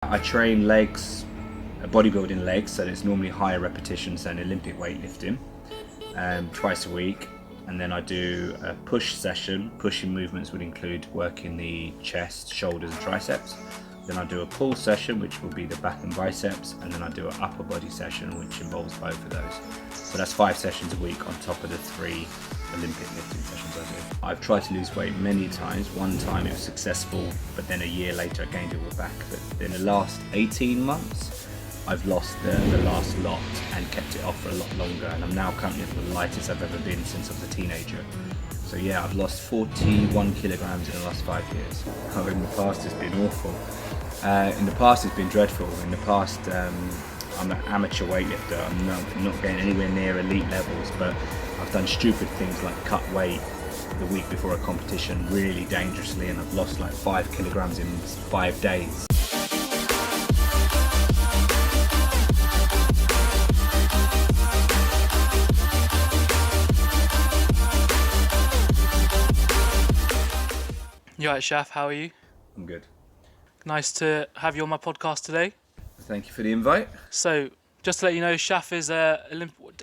I train legs, bodybuilding legs, so it's normally higher repetitions than Olympic weightlifting, twice a week. And then I do a push session. Pushing movements would include working the chest, shoulders and triceps. Then I do a pull session, which will be the back and biceps, and then I do an upper body session, which involves both of those. So that's 5 sessions a week on top of the 3 Olympic lifting sessions I do. I've tried to lose weight many times. One time it was successful, but then a year later I gained it all back. But in the last 18 months, I've lost the last lot and kept it off for a lot longer, and I'm now currently the lightest I've ever been since I was a teenager. So yeah, I've lost 41 kilograms in the last 5 years. Oh, in the past it's been awful. In the past it's been dreadful. In the past I'm an amateur weightlifter. I'm not getting anywhere near elite levels, but I've done stupid things like cut weight the week before a competition really dangerously, and I've lost like 5 kilograms in 5 days. You alright, Shaf? How are you? I'm good. Nice to have you on my podcast today. Thank you for the invite. So, just to let you know, Shaf is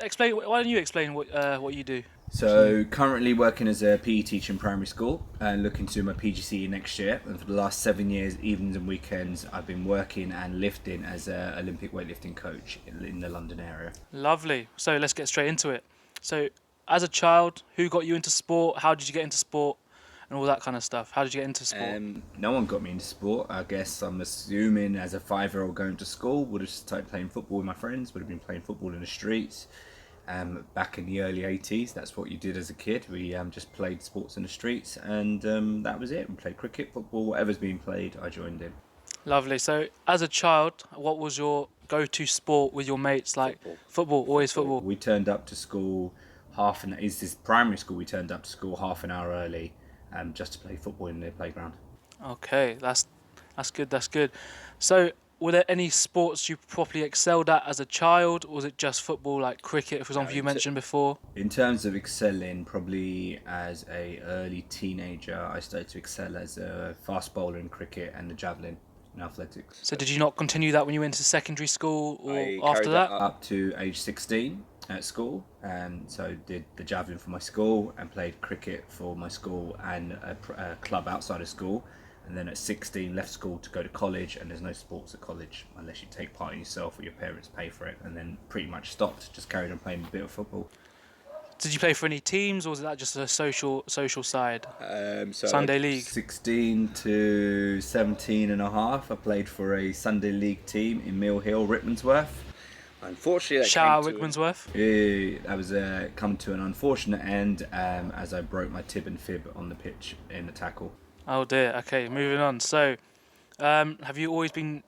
explain. Why don't you explain what you do? So currently working as a PE teacher in primary school and looking to do my PGCE next year. And for the last 7 years, evenings and weekends, I've been working and lifting as an Olympic weightlifting coach in the London area. Lovely. So let's get straight into it. So, as a child, who got you into sport? How did you get into sport? And all that kind of stuff. How did you get into sport? No one got me into sport. I guess I'm assuming as a 5-year-old going to school, would have started playing football with my friends, would have been playing football in the streets. Back in the early 80s, that's what you did as a kid. We just played sports in the streets, and that was it. We played cricket, football, whatever's being played, I joined in. Lovely. So, as a child, what was your go-to sport with your mates? Like football, always football. We turned up to school primary school. We turned up to school half an hour early, just to play football in the playground. Okay, that's good. That's good. So, were there any sports you properly excelled at as a child, or was it just football, like cricket, for example, you mentioned before? In terms of excelling, probably as a early teenager, I started to excel as a fast bowler in cricket and the javelin in athletics. So did you not continue that when you went to secondary school or I after carried that? Up to age 16 at school, so did the javelin for my school and played cricket for my school and a club outside of school. And then at 16 left school to go to college, and there's no sports at college unless you take part in yourself or your parents pay for it, and then pretty much stopped, just carried on playing a bit of football. Did you play for any teams, or was that just a social side? So Sunday league? 16 to 17 and a half, I played for a Sunday league team in Mill Hill, Rickmansworth. Unfortunately, Shout out Wickmansworth. That was come to an unfortunate end as I broke my tib and fib on the pitch in the tackle. Oh dear. Okay, moving on. So, have you always been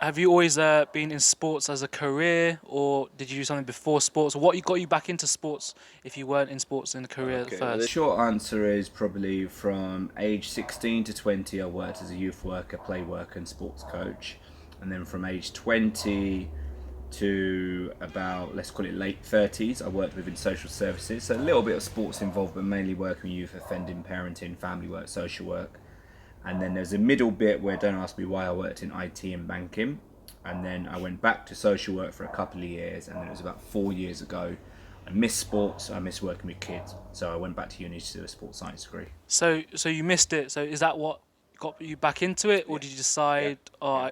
in sports as a career, or did you do something before sports? Or what got you back into sports if you weren't in sports in the career Well, first? the short answer is probably from age 16 to 20 I worked as a youth worker, play worker and sports coach. And then from age 20 to about, let's call it late 30s, I worked within social services. So a little bit of sports involved, but mainly working with youth offending, parenting, family work, social work. And then there's a middle bit where, don't ask me why, I worked in IT and banking. And then I went back to social work for a couple of years, and then it was about 4 years ago. I miss sports, I miss working with kids. So I went back to uni to do a sports science degree. So you missed it. So is that what got you back into it, or did you decide,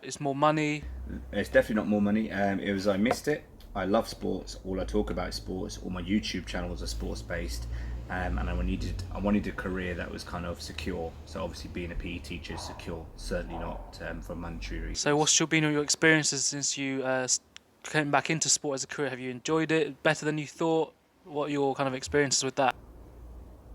it's more money? It's definitely not more money. It was, I missed it. I love sports. All I talk about is sports. All my YouTube channels are sports based. And I wanted a career that was kind of secure. So obviously being a PE teacher is secure, certainly not for monetary reasons. So what's been your experiences since you came back into sport as a career? Have you enjoyed it better than you thought? What are your kind of experiences with that?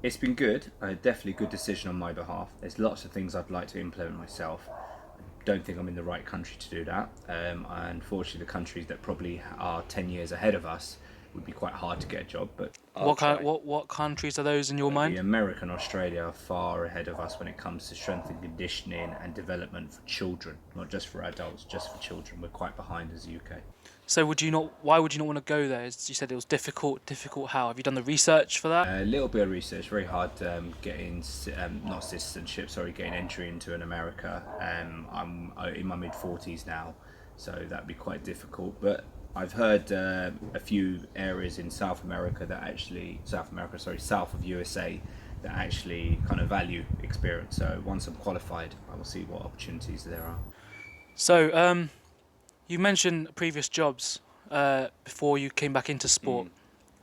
It's been good. Definitely a good decision on my behalf. There's lots of things I'd like to implement myself. I don't think I'm in the right country to do that. Unfortunately, the countries that probably are 10 years ahead of us would be quite hard to get a job, but What countries are those in your mind? America and Australia are far ahead of us when it comes to strength and conditioning and development for children, not just for adults, just for children. We're quite behind as the UK. So why would you not want to go there? As you said it was difficult. How? Have you done the research for that? A little bit of research, very hard getting, not citizenship, sorry, getting entry into an America. I'm in my mid-40s now, so that'd be quite difficult. But I've heard a few areas in South of USA, that actually kind of value experience. So once I'm qualified, I will see what opportunities there are. So you mentioned previous jobs before you came back into sport.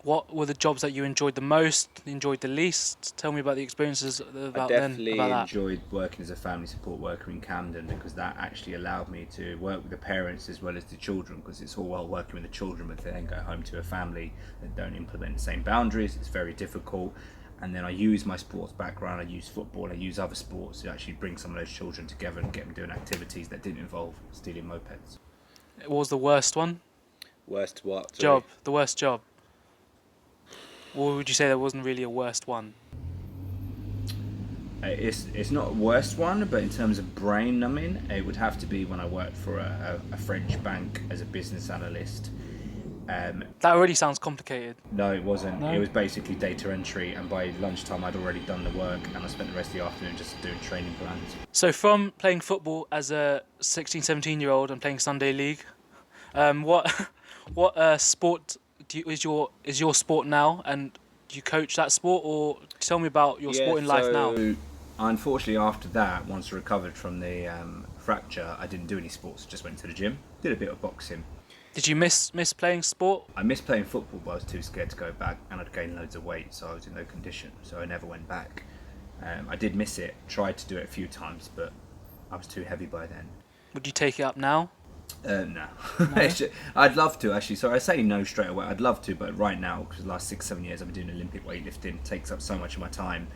What were the jobs that you enjoyed the most, enjoyed the least? Tell me about the experiences about I definitely about that. enjoyed working as a family support worker in Camden, because that actually allowed me to work with the parents as well as the children, because it's all well working with the children, but they then go home to a family that don't implement the same boundaries. It's very difficult. And then I use my sports background, I use football, I use other sports to actually bring some of those children together and get them doing activities that didn't involve stealing mopeds. What was the worst one? Worst what? Sorry. Job. The worst job. Or would you say there wasn't really a worst one? It's not a worst one, but in terms of brain numbing, it would have to be when I worked for a French bank as a business analyst. That already sounds complicated. No, it wasn't. No? It was basically data entry, and by lunchtime I'd already done the work, and I spent the rest of the afternoon just doing training plans. So from playing football as a 16, 17-year-old and playing Sunday League, what sport is your sport now, and do you coach that sport, or tell me about your sporting life now? Unfortunately, after that, once I recovered from the fracture, I didn't do any sports. Just went to the gym, did a bit of boxing. Did you miss playing sport? I missed playing football, but I was too scared to go back, and I'd gained loads of weight, so I was in no condition, so I never went back. I did miss it, tried to do it a few times, but I was too heavy by then. Would you take it up now? No. I'd love to, actually. So I say no straight away. I'd love to, but right now, because the last 6-7 years I've been doing Olympic weightlifting, it takes up so much of my time,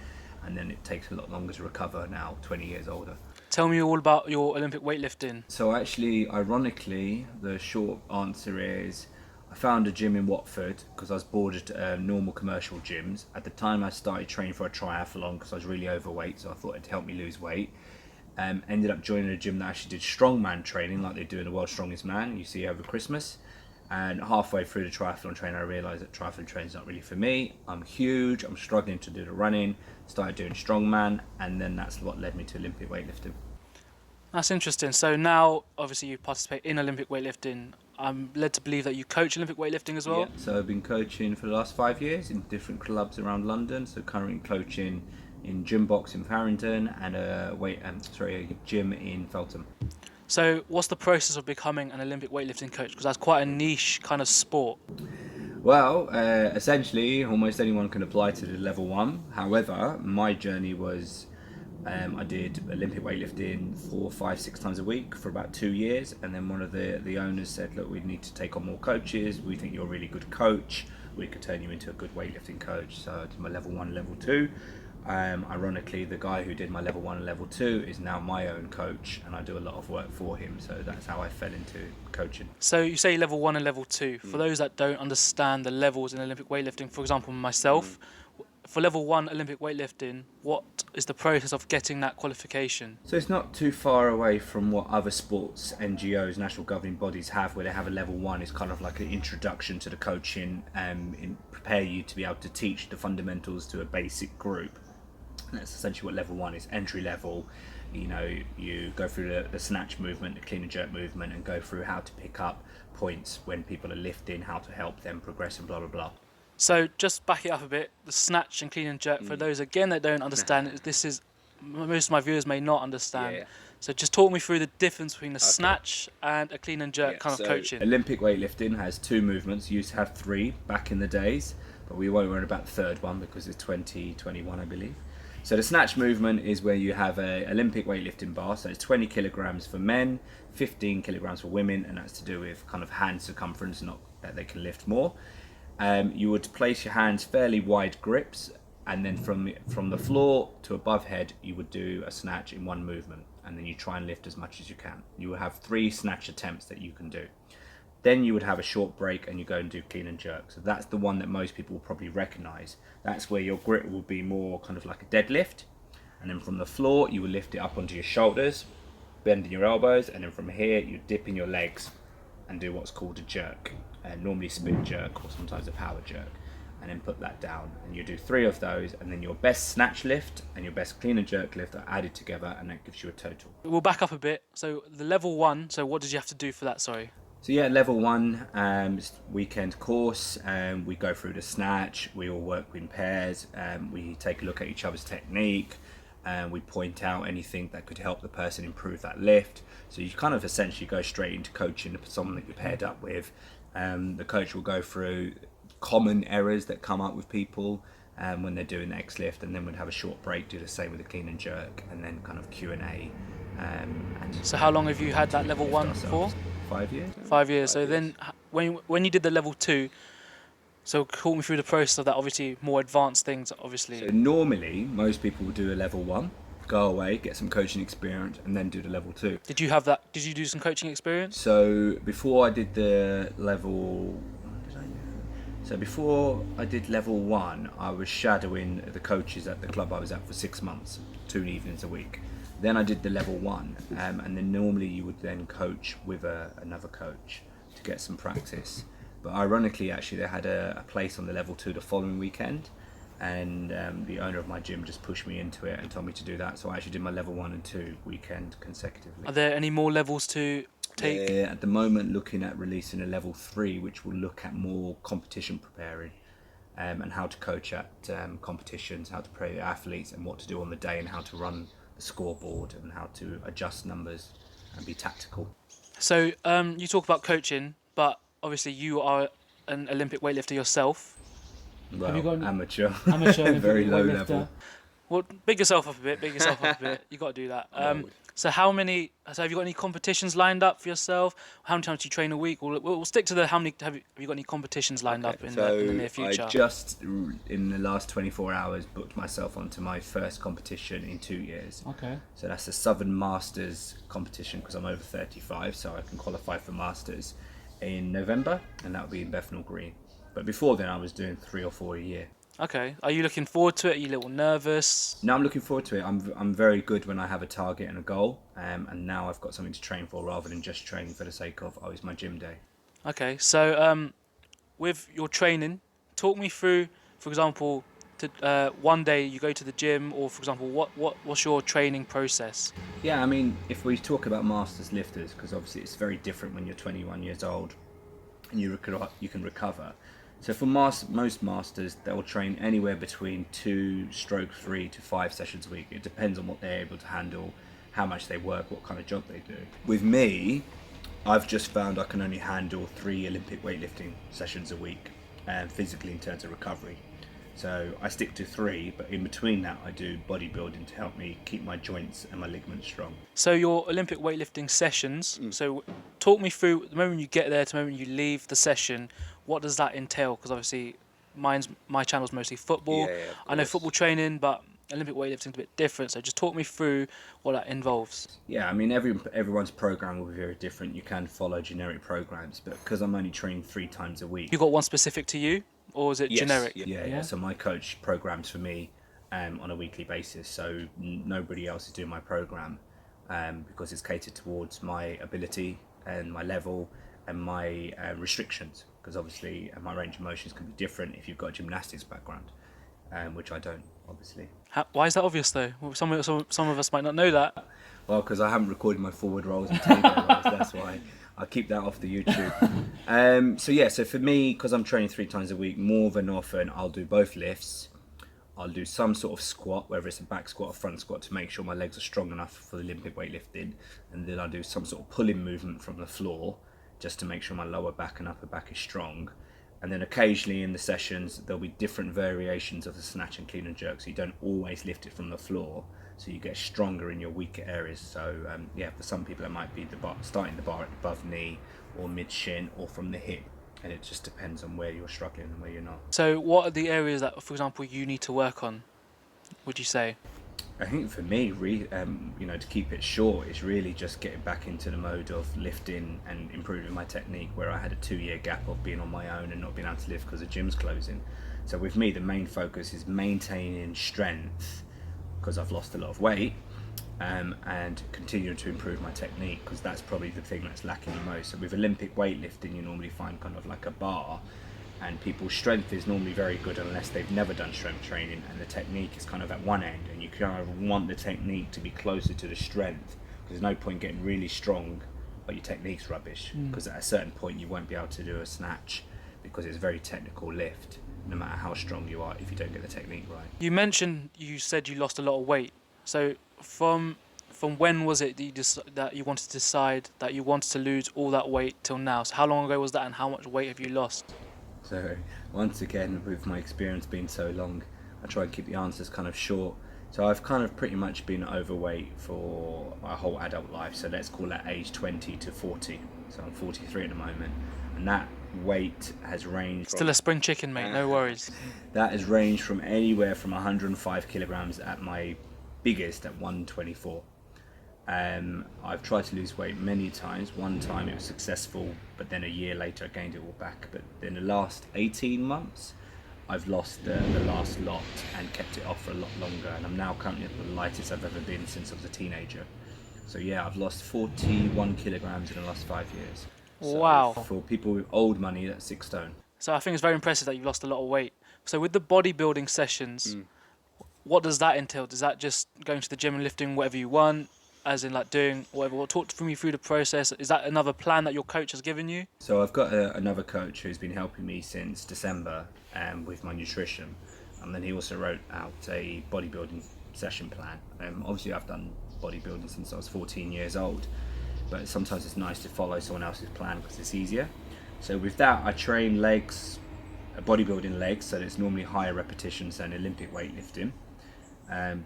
and then it takes a lot longer to recover now, 20 years older. Tell me all about your Olympic weightlifting. So actually, ironically, the short answer is I found a gym in Watford because I was bored at normal commercial gyms. At the time I started training for a triathlon because I was really overweight, so I thought it'd help me lose weight. Ended up joining a gym that actually did strongman training like they do in the World's Strongest Man you see over Christmas. And halfway through the triathlon training, I realised that triathlon training is not really for me. I'm huge, I'm struggling to do the running, started doing strongman, and then that's what led me to Olympic weightlifting. That's interesting. So now, obviously, you participate in Olympic weightlifting. I'm led to believe that you coach Olympic weightlifting as well. Yeah, so I've been coaching for the last 5 years in different clubs around London. So currently coaching in Gym Box in Farringdon and a gym in Feltham. So what's the process of becoming an Olympic weightlifting coach? Because that's quite a niche kind of sport. Well, essentially, almost anyone can apply to the level 1. However, my journey was I did Olympic weightlifting 4, 5, 6 times a week for about 2 years, and then one of the owners said, look, we need to take on more coaches. We think you're a really good coach. We could turn you into a good weightlifting coach. So I did my level 1, level 2. Ironically, the guy who did my level 1 and level 2 is now my own coach, and I do a lot of work for him. So that's how I fell into coaching. So you say level 1 and level 2. For those that don't understand the levels in Olympic weightlifting, for example, myself, for level 1 Olympic weightlifting, what is the process of getting that qualification? So it's not too far away from what other sports NGOs, national governing bodies have, where they have a level 1. It's kind of like an introduction to the coaching, prepare you to be able to teach the fundamentals to a basic group. And that's essentially what level 1 is, entry level. You know, you go through the snatch movement, the clean and jerk movement, and go through how to pick up points when people are lifting, how to help them progress, and blah blah blah. So just back it up a bit, the snatch and clean and jerk, for those again that don't understand, this is, most of my viewers may not understand. Yeah. So just talk me through the difference between a snatch and a clean and jerk kind of coaching. Olympic weightlifting has 2 movements. You used to have 3 back in the days, but we won't worry about the third one because it's 2021, I believe. So the snatch movement is where you have a Olympic weightlifting bar, so it's 20 kilograms for men, 15 kilograms for women, and that's to do with kind of hand circumference, not that they can lift more. You would place your hands fairly wide grips, and then from the floor to above head, you would do a snatch in one movement, and then you try and lift as much as you can. You will have 3 snatch attempts that you can do. Then you would have a short break and you go and do clean and jerk. So that's the one that most people will probably recognize. That's where your grip will be more kind of like a deadlift. And then from the floor, you will lift it up onto your shoulders, bending your elbows. And then from here, you dip in your legs and do what's called a jerk. Normally spin jerk or sometimes a power jerk. And then put that down. And you do 3 of those. And then your best snatch lift and your best clean and jerk lift are added together. And that gives you a total. We'll back up a bit. So the level 1, so what did you have to do for that, sorry? So yeah, level 1, weekend course. We go through the snatch. We all work in pairs. We take a look at each other's technique. We point out anything that could help the person improve that lift. So you kind of essentially go straight into coaching someone that you're paired up with. The coach will go through common errors that come up with people when they're doing the X lift, and then we'd have a short break, do the same with the clean and jerk, and then kind of Q&A. So how long have you had that level 1 for? 5 years. 5 years. So then when you did the level 2, so talk me through the process of that, obviously more advanced things, obviously. So normally, most people will do a level 1, go away, get some coaching experience, and then do the level 2. Did you have that? Did you do some coaching experience? So before I did the level... So before I did level 1, I was shadowing the coaches at the club I was at for 6 months, 2 evenings a week. Then I did the level 1, and then normally you would then coach with another coach to get some practice. But ironically, actually, they had a place on the level 2 the following weekend, and the owner of my gym just pushed me into it and told me to do that. So I actually did my level 1 and 2 weekend consecutively. Are there any more levels to take? Yeah, at the moment, looking at releasing a level 3, which will look at more competition preparing. And how to coach at competitions, how to prepare athletes, and what to do on the day, and how to run the scoreboard, and how to adjust numbers and be tactical. So you talk about coaching, but obviously you are an Olympic weightlifter yourself. Well, Have you got amateur, Amateur very low weightlifter. level. Well, big yourself up a bit. Big yourself up a bit. You got to do that. So have you got any competitions lined up for yourself? How many times do you train a week? We'll stick to the how many. Have you got any competitions lined up in the near future? I just in the last 24 hours booked myself onto my first competition in 2 years. Okay. So that's the Southern Masters competition, because I'm over 35, so I can qualify for Masters in November, and that'll be in Bethnal Green. But before then, I was doing 3 or 4 a year. Okay. Are you looking forward to it? Are you a little nervous? No, I'm looking forward to it. I'm very good when I have a target and a goal, and now I've got something to train for rather than just training for the sake of, oh, it's my gym day. Okay. So with your training, talk me through, for example, one day you go to the gym, or for example, what's your training process? Yeah, I mean, if we talk about Masters lifters, because obviously it's very different when you're 21 years old and you can recover. So for most masters, they'll train anywhere between 2/3 to 5 sessions a week. It depends on what they're able to handle, how much they work, what kind of job they do. With me, I've just found I can only handle 3 Olympic weightlifting sessions a week, physically in terms of recovery. So I stick to 3, but in between that, I do bodybuilding to help me keep my joints and my ligaments strong. So your Olympic weightlifting sessions. So talk me through the moment you get there to the moment you leave the session. What does that entail? Because obviously, my channel's mostly football. Yeah, I know football training, but Olympic weightlifting's a bit different. So just talk me through what that involves. Yeah, I mean, everyone's program will be very different. You can follow generic programs, but because I'm only training 3 times a week. You got one specific to you, or is it generic? Yeah. So my coach programs for me on a weekly basis. So nobody else is doing my program because it's catered towards my ability and my level and my restrictions. Because obviously my range of motions can be different if you've got a gymnastics background, which I don't, obviously. Why is that obvious though? Well, some of us might not know that. Well, because I haven't recorded my forward rolls and table rolls, that's why. I'll keep that off the YouTube. So for me, because I'm training 3 times a week, more than often I'll do both lifts. I'll do some sort of squat, whether it's a back squat or front squat, to make sure my legs are strong enough for the Olympic weightlifting. And then I'll do some sort of pulling movement from the floor, just to make sure my lower back and upper back is strong. And then occasionally in the sessions, there'll be different variations of the snatch and clean and jerk, so you don't always lift it from the floor, so you get stronger in your weaker areas. So for some people it might be starting the bar at above knee or mid shin or from the hip, and it just depends on where you're struggling and where you're not. So what are the areas that, for example, you need to work on, would you say? I think for me, to keep it short, is really just getting back into the mode of lifting and improving my technique, where I had a 2-year gap of being on my own and not being able to lift because the gym's closing. So with me, the main focus is maintaining strength because I've lost a lot of weight, and continuing to improve my technique, because that's probably the thing that's lacking the most. So with Olympic weightlifting, you normally find kind of like a bar, and people's strength is normally very good unless they've never done strength training, and the technique is kind of at one end, and you kind of want the technique to be closer to the strength, because there's no point getting really strong but your technique's rubbish, because at a certain point you won't be able to do a snatch because it's a very technical lift, no matter how strong you are, if you don't get the technique right. You said you lost a lot of weight. So from when was it that you wanted to decide that you wanted to lose all that weight till now? So how long ago was that, and how much weight have you lost? So once again, with my experience being so long, I try and keep the answers kind of short. So I've kind of pretty much been overweight for my whole adult life. So let's call that age 20 to 40. So I'm 43 at the moment, and that weight has ranged. Still a spring chicken, mate. No worries. That has ranged from anywhere from 105 kilograms at my biggest at 124. I've tried to lose weight many times. One time it was successful, but then a year later I gained it all back. But in the last 18 months, I've lost the last lot and kept it off for a lot longer. And I'm now currently at the lightest I've ever been since I was a teenager. So yeah, I've lost 41 kilograms in the last 5 years. So wow. For people with old money, that's 6 stone. So I think it's very impressive that you've lost a lot of weight. So with the bodybuilding sessions, what does that entail? Does that just going to the gym and lifting whatever you want, as in like doing whatever? Well, talk to me through the process. Is that another plan that your coach has given you? So I've got another coach who's been helping me since December with my nutrition, and then he also wrote out a bodybuilding session plan. Obviously I've done bodybuilding since I was 14 years old, but sometimes it's nice to follow someone else's plan because it's easier. So with that, I train legs, bodybuilding legs, so it's normally higher repetitions than Olympic weightlifting,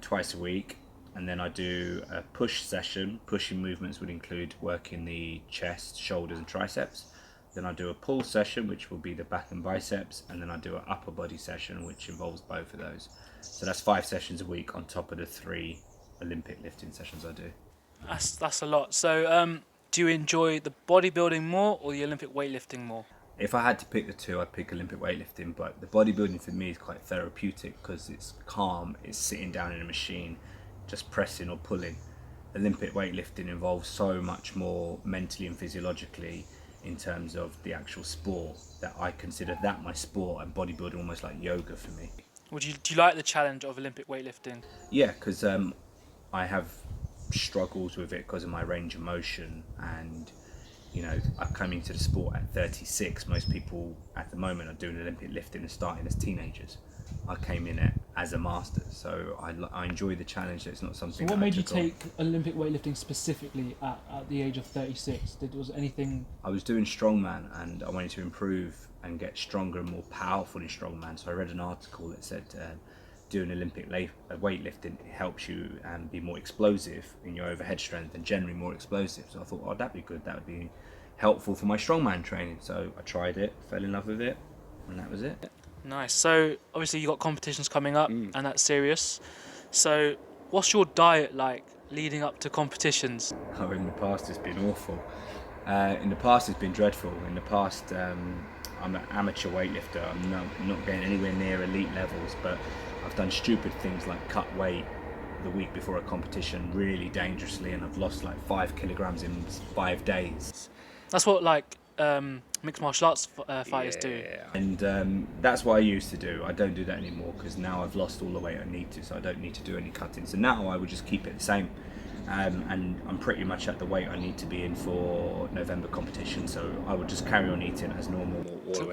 twice a week. And then I do a push session. Pushing movements would include working the chest, shoulders and triceps. Then I do a pull session, which will be the back and biceps. And then I do an upper body session, which involves both of those. So that's 5 sessions a week on top of the 3 Olympic lifting sessions I do. That's a lot. So do you enjoy the bodybuilding more or the Olympic weightlifting more? If I had to pick the two, I'd pick Olympic weightlifting, but the bodybuilding for me is quite therapeutic because it's calm, it's sitting down in a machine, just pressing or pulling. Olympic weightlifting involves so much more mentally and physiologically in terms of the actual sport, that I consider that my sport, and bodybuilding almost like yoga for me. Do you like the challenge of Olympic weightlifting? Yeah, because I have struggles with it because of my range of motion, and I'm coming to the sport at 36. Most people at the moment are doing Olympic lifting and starting as teenagers. I came in as a master, so I enjoy the challenge. It's not something. So what made you take Olympic weightlifting specifically at the age of 36? Was anything? I was doing strongman, and I wanted to improve and get stronger and more powerful in strongman. So I read an article that said doing Olympic weightlifting helps you be more explosive in your overhead strength and generally more explosive. So I thought, oh, that'd be good. That would be helpful for my strongman training. So I tried it, fell in love with it, and that was it. Nice. So obviously you got competitions coming up, and that's serious. So what's your diet like leading up to competitions? Oh, in the past it's been awful. In the past it's been dreadful. In the past I'm an amateur weightlifter. I'm not getting anywhere near elite levels, but I've done stupid things like cut weight the week before a competition really dangerously, and I've lost like 5 kilograms in 5 days. That's what mixed martial arts fighters do. And that's what I used to do. I don't do that anymore because now I've lost all the weight I need to, so I don't need to do any cutting. So now I would just keep it the same. And I'm pretty much at the weight I need to be in for November competition, so I would just carry on eating as normal.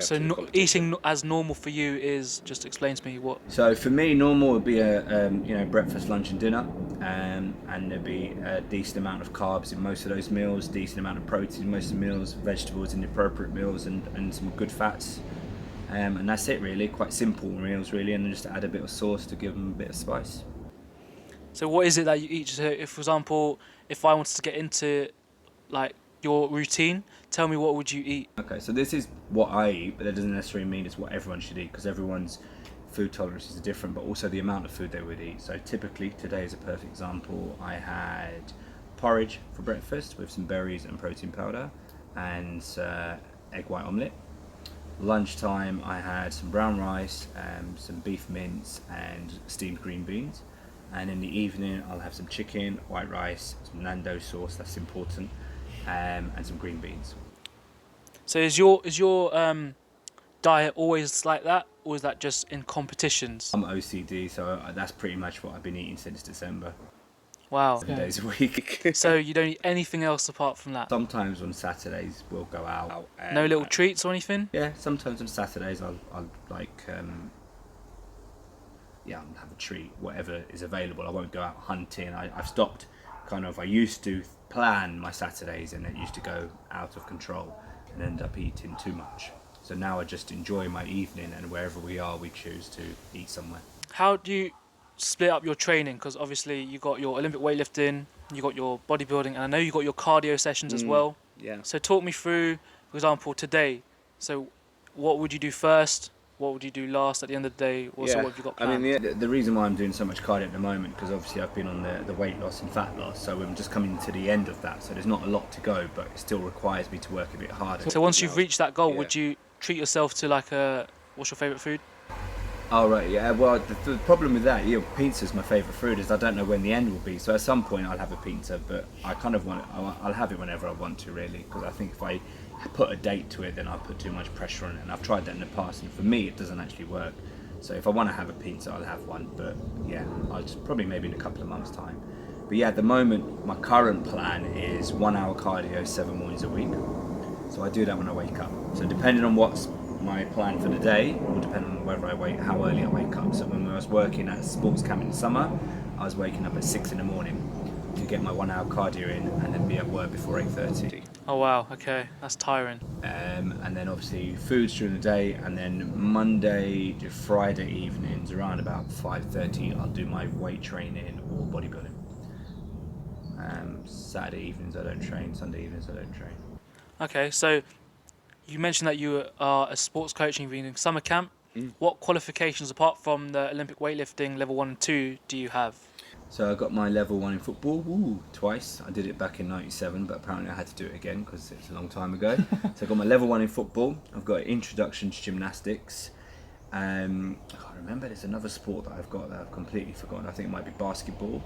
So eating as normal for you is, just explain to me what. So for me, normal would be a breakfast, lunch and dinner, and there'd be a decent amount of carbs in most of those meals, decent amount of protein in most of the meals, vegetables in the appropriate meals, and some good fats. And that's it really, quite simple meals really, and just add a bit of sauce to give them a bit of spice. So what is it that you eat? So if, for example, if I wanted to get into like your routine, tell me what would you eat? Okay, so this is what I eat, but that doesn't necessarily mean it's what everyone should eat, because everyone's food tolerances are different, but also the amount of food they would eat. So typically, today is a perfect example. I had porridge for breakfast with some berries and protein powder and egg white omelette. Lunchtime, I had some brown rice, some beef mince and steamed green beans. And in the evening, I'll have some chicken, white rice, some Nando sauce, that's important, and some green beans. So is your diet always like that, or is that just in competitions? I'm OCD, so that's pretty much what I've been eating since December. Wow. 7 days a week. So you don't eat anything else apart from that? Sometimes on Saturdays we'll go out. No little treats or anything? Yeah, sometimes on Saturdays I'll like I'll have a treat, whatever is available. I won't go out hunting. I've stopped I used to plan my Saturdays and it used to go out of control and end up eating too much. So now I just enjoy my evening, and wherever we are, we choose to eat somewhere. How do you split up your training? Because obviously you got your Olympic weightlifting, you got your bodybuilding, and I know you got your cardio sessions as well. Yeah. So talk me through, for example, today. So what would you do first? What would you do last at the end of the day? Also, what have you got planned? I mean, the reason why I'm doing so much cardio at the moment, because obviously I've been on the weight loss and fat loss, so I'm just coming to the end of that. So there's not a lot to go, but it still requires me to work a bit harder. So once you've reached that goal, Yeah. would you treat yourself to what's your favourite food? Oh right, yeah. Well, the problem with that, pizza's my favourite food. Is I don't know when the end will be. So at some point I'll have a pizza, but I kind of I'll have it whenever I want to, really. Because I think if I put a date to it, then I'll put too much pressure on it. And I've tried that in the past, and for me, it doesn't actually work. So if I want to have a pizza, I'll have one. But yeah, I'll just probably maybe in a couple of months' time. But yeah, at the moment, my current plan is 1 hour cardio 7 mornings a week. So I do that when I wake up. So depending on what's my plan for the day will depend on how early I wake up. So when I was working at sports camp in the summer, I was waking up at 6 in the morning to get my 1 hour cardio in and then be at work before 8:30. Oh wow, okay, that's tiring. And then obviously foods during the day, and then Monday to Friday evenings around about 5:30 I'll do my weight training or bodybuilding. Saturday evenings I don't train, Sunday evenings I don't train. Okay, so you mentioned that you are a sports coach and you've been in summer camp. What qualifications apart from the Olympic weightlifting level 1 and 2 do you have? So I got my level 1 in football, twice. I did it back in '97, but apparently I had to do it again because it's a long time ago. So I got my level 1 in football. I've got introduction to gymnastics. I can't remember, there's another sport that I've got that I've completely forgotten. I think it might be basketball.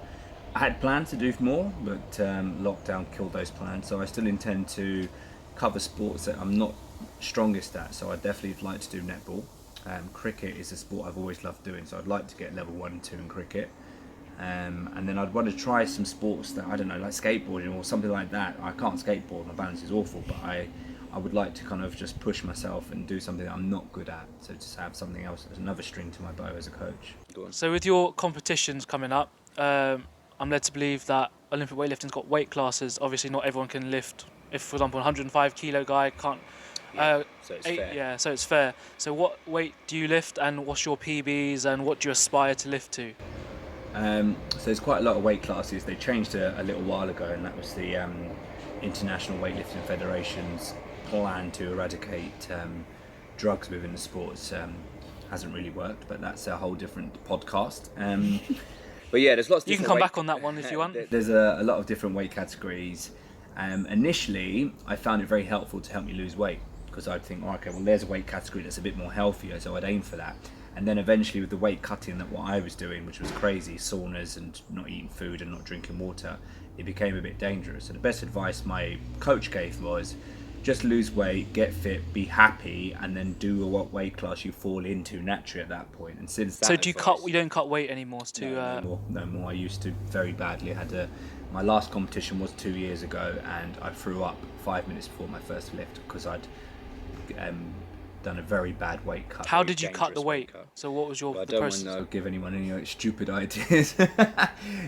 I had plans to do more, but lockdown killed those plans. So I still intend to cover sports that I'm not strongest at. So I definitely like to do netball. Cricket is a sport I've always loved doing, so I'd like to get level 1 and 2 in cricket. And then I'd want to try some sports that, I don't know, like skateboarding or something like that. I can't skateboard, my balance is awful, but I would like to kind of just push myself and do something that I'm not good at. So just have something else as another string to my bow as a coach. So with your competitions coming up, I'm led to believe that Olympic weightlifting's got weight classes. Obviously not everyone can lift. If, for example, a 105 kilo guy can't... So it's fair. Yeah, so it's fair. So what weight do you lift, and what's your PBs, and what do you aspire to lift to? So there's quite a lot of weight classes. They changed a little while ago, and that was the International Weightlifting Federation's plan to eradicate drugs within the sports. Hasn't really worked, but that's a whole different podcast. But yeah, there's lots of You can different come weight- back on that one if you want. There's a lot of different weight categories. Initially, I found it very helpful to help me lose weight, because I'd think, okay, well, there's a weight category that's a bit more healthier, so I'd aim for that. And then eventually with the weight cutting that what I was doing, which was crazy, saunas and not eating food and not drinking water, it became a bit dangerous. So the best advice my coach gave was just lose weight, get fit, be happy, and then do what weight class you fall into naturally at that point. And since that So advice, you don't cut weight anymore to no more. I used to very badly. My last competition was 2 years ago, and I threw up 5 minutes before my first lift because I'd done a very bad weight cut. How very did you cut the dangerous weight? cut. So what was your But I the don't want process? to give anyone any stupid ideas.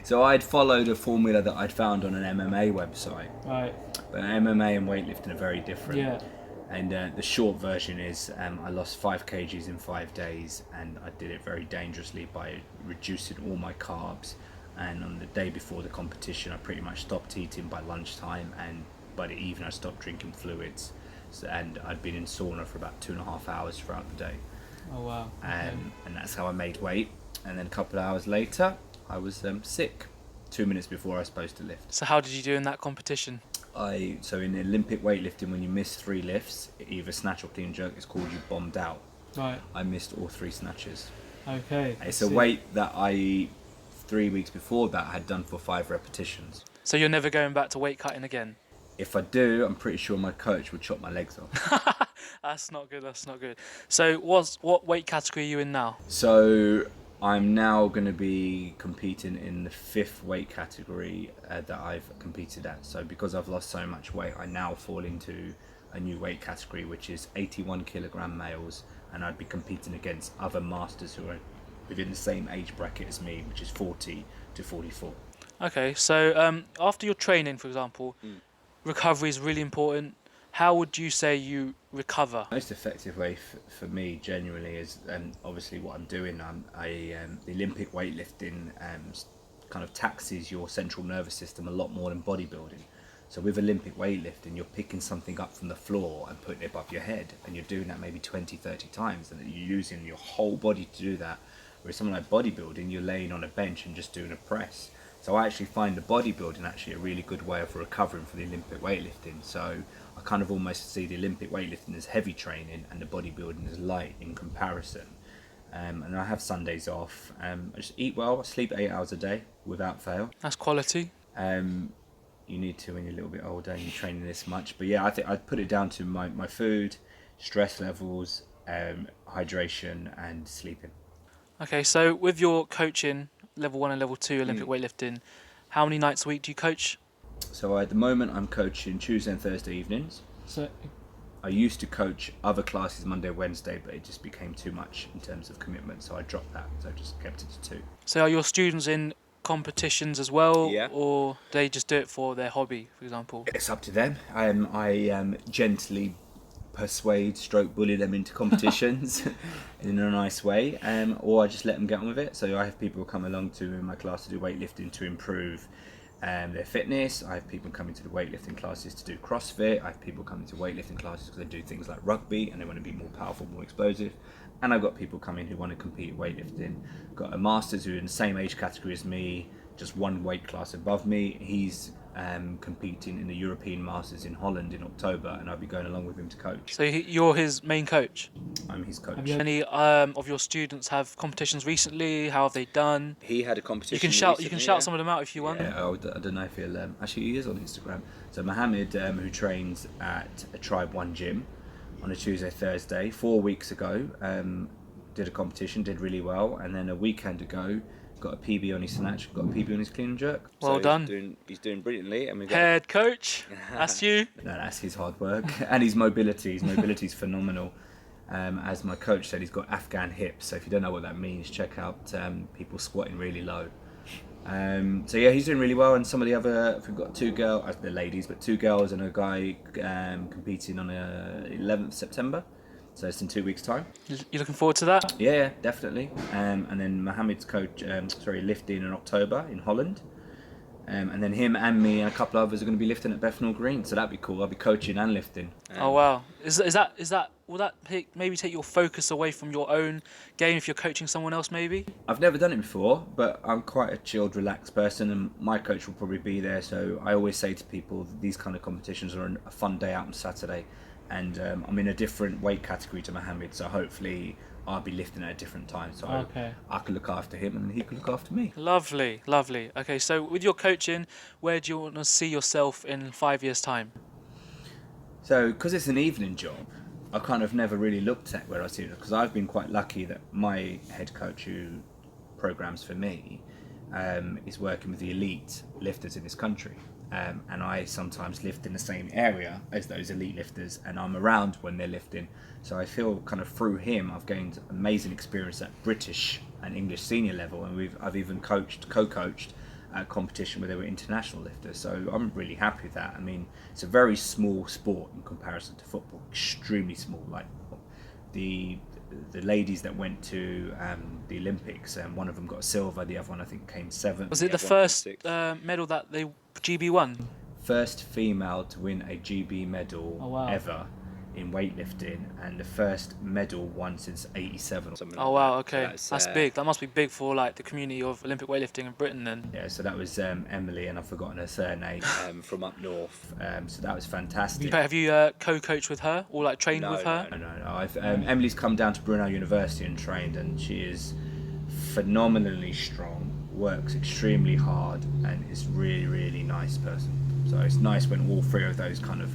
So I'd followed a formula that I'd found on an MMA website. Right. But MMA and weightlifting are very different. Yeah. And the short version is I lost 5 kgs in 5 days, and I did it very dangerously by reducing all my carbs. And on the day before the competition, I pretty much stopped eating by lunchtime, and by the evening I stopped drinking fluids. And I'd been in sauna for about 2.5 hours throughout the day. Oh wow. Okay. And that's how I made weight. And then a couple of hours later, I was sick. 2 minutes before I was supposed to lift. So how did you do in that competition? So in Olympic weightlifting, when you miss 3 lifts, either snatch or clean jerk, it's called you bombed out. Right. I missed all 3 snatches. Okay. It's I a see. weight that I 3 weeks before that had done for 5 repetitions. So you're never going back to weight cutting again? If I do, I'm pretty sure my coach would chop my legs off. That's not good. That's not good. So what weight category are you in now? So I'm now going to be competing in the 5th weight category that I've competed at. So because I've lost so much weight, I now fall into a new weight category, which is 81 kilogram males, and I'd be competing against other masters who are within the same age bracket as me, which is 40 to 44. Okay. So after your training, for example, recovery is really important. How would you say you recover? Most effective way for me generally is obviously what I'm doing. The Olympic weightlifting kind of taxes your central nervous system a lot more than bodybuilding. So with Olympic weightlifting, you're picking something up from the floor and putting it above your head, and you're doing that maybe 20, 30 times, and you're using your whole body to do that. Whereas something like bodybuilding, you're laying on a bench and just doing a press. So I actually find the bodybuilding actually a really good way of recovering for the Olympic weightlifting. So I kind of almost see the Olympic weightlifting as heavy training and the bodybuilding as light in comparison. And I have Sundays off. I just eat well. I sleep 8 hours a day without fail. That's quality. You need to when you're a little bit older and you're training this much. But yeah, I think I'd put it down to my food, stress levels, hydration and sleeping. Okay. So with your coaching, level 1 and level 2 Olympic weightlifting, how many nights a week do you coach? So at the moment I'm coaching Tuesday and Thursday evenings. So I used to coach other classes Monday, Wednesday, but it just became too much in terms of commitment, so I dropped that. So I just kept it to 2. So are your students in competitions as well, Yeah. or they just do it for their hobby, for example? It's up to them. I gently persuade, stroke bully them into competitions in a nice way, or I just let them get on with it. So I have people come along to my class to do weightlifting to improve their fitness. I have people coming to the weightlifting classes to do CrossFit. I have people coming to weightlifting classes because they do things like rugby and they want to be more powerful, more explosive. And I've got people coming who want to compete in weightlifting. Got a Masters who are in the same age category as me, just one weight class above me. He's competing in the European Masters in Holland in October, and I'll be going along with him to coach. So you're his main coach. I'm his coach. Have you- Any of your students have competitions recently? How have they done? He had a competition. You can shout. You can shout some of them out if you want. Yeah, I don't know if he'll. Actually, he is on Instagram. So Mohammed, who trains at a Tribe One gym on a Tuesday, Thursday, 4 weeks ago, did a competition, did really well, and then a weekend ago, got a PB on his snatch, got a PB on his clean and jerk. Well so done. He's doing brilliantly, and we've got. Head coach. That's you. No, that's his hard work and his mobility. His mobility is phenomenal. As my coach said, he's got Afghan hips. So if you don't know what that means, check out people squatting really low. So yeah, he's doing really well. And some of the other, we've got 2 girls, the ladies, but 2 girls and a guy competing on 11th September. So it's in 2 weeks' time. You looking forward to that? Yeah, definitely. And then Mohammed's coach, lifting in October in Holland. And then him and me and a couple of others are going to be lifting at Bethnal Green, so that'd be cool. I'll be coaching and lifting. Oh wow! Is that will that maybe take your focus away from your own game if you're coaching someone else maybe? I've never done it before, but I'm quite a chilled, relaxed person, and my coach will probably be there. So I always say to people that these kind of competitions are a fun day out on Saturday, and I'm in a different weight category to Mohammed, so hopefully I'll be lifting at a different time, so Okay. I can look after him and he can look after me. Lovely, lovely. Okay, so with your coaching, where do you want to see yourself in 5 years' time? So, because it's an evening job, I kind of never really looked at where I see it, because I've been quite lucky that my head coach who programs for me is working with the elite lifters in this country. And I sometimes lift in the same area as those elite lifters, and I'm around when they're lifting. So I feel kind of through him, I've gained amazing experience at British and English senior level, and I've even co-coached at a competition where they were international lifters. So I'm really happy with that. I mean, it's a very small sport in comparison to football, extremely small. Like the ladies that went to the Olympics, and one of them got silver, the other one I think came 7th. Was it the first medal that they GB won? First female to win a GB medal Oh, wow. ever in weightlifting, and the first medal won since '87 or something. Oh like wow, that. okay, So that's big. That must be big for like the community of Olympic weightlifting in Britain then. Yeah, so that was Emily, and I've forgotten her surname, from up north. So that was fantastic. Have you co-coached with her or like trained with her? No. I've Emily's come down to Brunel University and trained, and she is phenomenally strong, works extremely hard, and is really nice person. So it's nice when all three of those kind of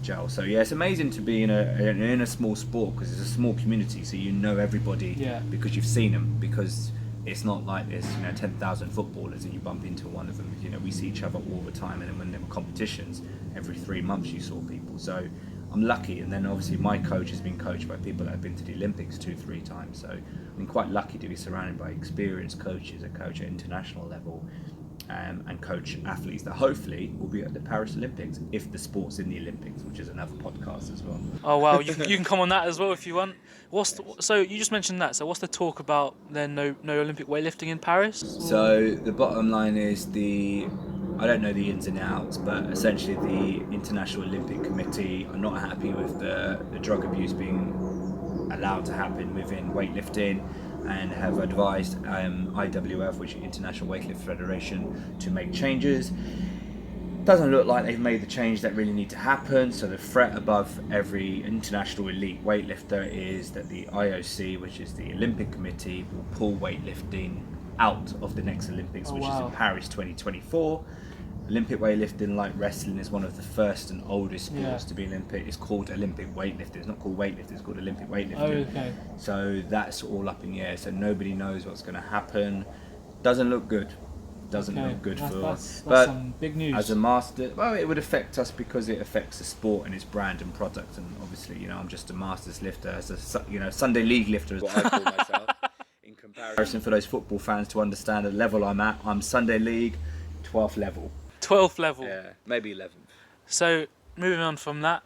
gel. So yeah, it's amazing to be in a small sport, because it's a small community, so you know everybody because you've seen them. Because it's not like there's 10,000 footballers and you bump into one of them. We see each other all the time, and then when there were competitions, every 3 months you saw people. So I'm lucky, and then obviously my coach has been coached by people that have been to the Olympics 2-3 times. So I've been quite lucky to be surrounded by experienced coaches that coach at international level. And coach athletes that hopefully will be at the Paris Olympics, if the sport's in the Olympics, which is another podcast as well. Oh wow, you can come on that as well if you want. So you just mentioned that. So what's the talk about then? No Olympic weightlifting in Paris? So the bottom line is I don't know the ins and outs, but essentially the International Olympic Committee are not happy with the drug abuse being allowed to happen within weightlifting, and have advised IWF, which is International Weightlifting Federation, to make changes. Doesn't look like they've made the change that really need to happen. So the threat above every international elite weightlifter is that the IOC, which is the Olympic Committee, will pull weightlifting out of the next Olympics, which is in Paris 2024. Olympic weightlifting, like wrestling, is one of the first and oldest sports to be Olympic. It's called Olympic weightlifting. It's not called weightlifting, it's called Olympic weightlifting. Oh, okay. So that's all up in the air. So nobody knows what's going to happen. Doesn't look good. Look good that's but some big news. as a master, well, it would affect us because it affects the sport and its brand and product. And obviously, I'm just a Masters lifter, as a Sunday League lifter is what I call myself. In comparison, for those football fans to understand the level I'm at, I'm Sunday League 12th level. 12th level. Yeah, maybe 11th. So moving on from that,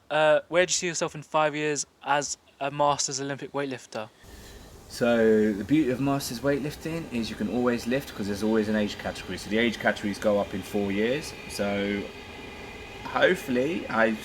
where do you see yourself in 5 years as a Masters Olympic weightlifter? So the beauty of Masters weightlifting is you can always lift, because there's always an age category. So the age categories go up in 4 years. So hopefully I'm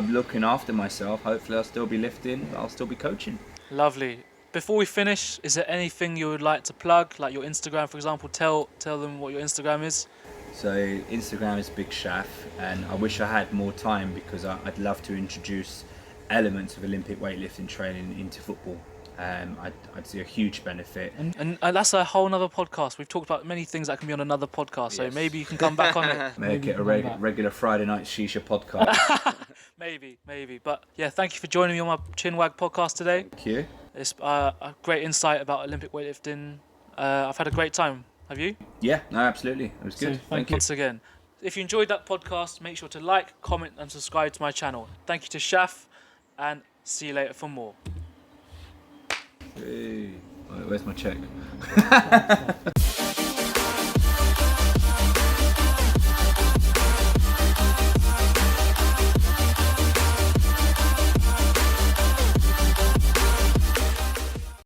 looking after myself. Hopefully I'll still be lifting, but I'll still be coaching. Lovely. Before we finish, is there anything you would like to plug, like your Instagram, for example? Tell them what your Instagram is. So Instagram is Big Shaf, and I wish I had more time, because I'd love to introduce elements of Olympic weightlifting training into football. I'd see a huge benefit. And that's a whole nother podcast. We've talked about many things that can be on another podcast, so maybe you can come back on it. Make it a regular Friday night shisha podcast. Maybe. But yeah, thank you for joining me on my Chinwag podcast today. Thank you. It's a great insight about Olympic weightlifting. I've had a great time. Have you? Yeah, no, absolutely. It was good. So, thank you. Once again, if you enjoyed that podcast, make sure to like, comment and subscribe to my channel. Thank you to Shaf, and see you later for more. Hey, where's my check?